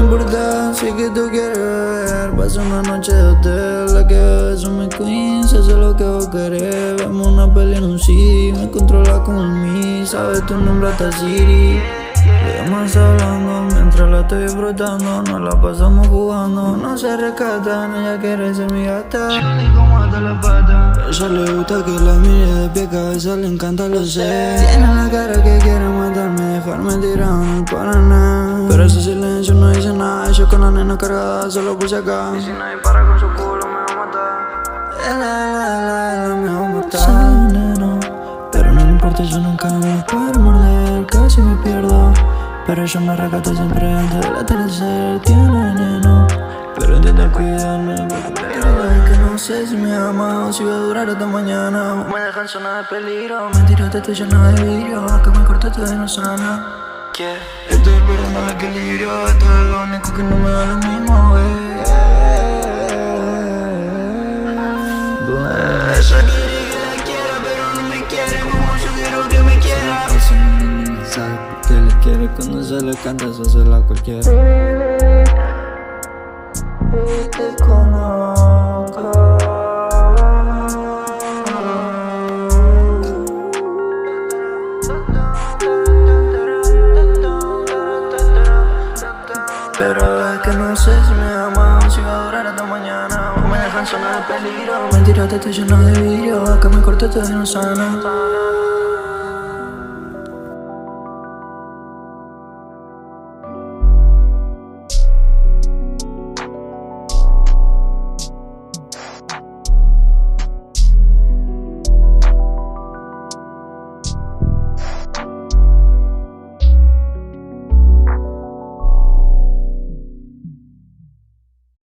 importa si que tú quieres ver. Pasa una noche de hotel, la que bebe son mis queens. Hace lo que vos querés, vemos una peli en un CD. Me controla con el mi, sabes tu nombre hasta Siri. Seguimos hablando mientras la estoy disfrutando. Nos la pasamos jugando, no se rescatan. Ella quiere ser mi gata, como hasta la pata. A ella le gusta que la mire de pie a cabeza, le encanta, lo sé. Tiene la cara que quiere matarme, dejarme tirado en el Paraná. Pero ese silencio no dice nada, ella con la nena cargada solo por si acá. Y si nadie para con su culo me va a matar. Me va a matar. Soy veneno, pero no le importa, yo nunca me voy a poder morder. Casi me pierdo, pero ella me rescata siempre antes del atardecer. Tiene veneno, pero intenta cuidarme. Pero es que no sé si me ama o si va a durar hasta mañana. Me dejan zona de peligro, mentira, te estoy llena de vidrio. Acá me cortaste de no sana. Estoy perdiendo el equilibrio, esto es lo único que no me da lo mismo, Ella quiere que la quiera, pero no me quiere como yo quiero que me quiera. Sabe por qué le quiere, cuando se le canta se hace la cualquiera. Y te conozco. Pero es que no sé si me ama o si va a durar hasta mañana. Me dejan zona de peligro, mentira, te estoy lleno de vidrio. Acá me corté, te no sana.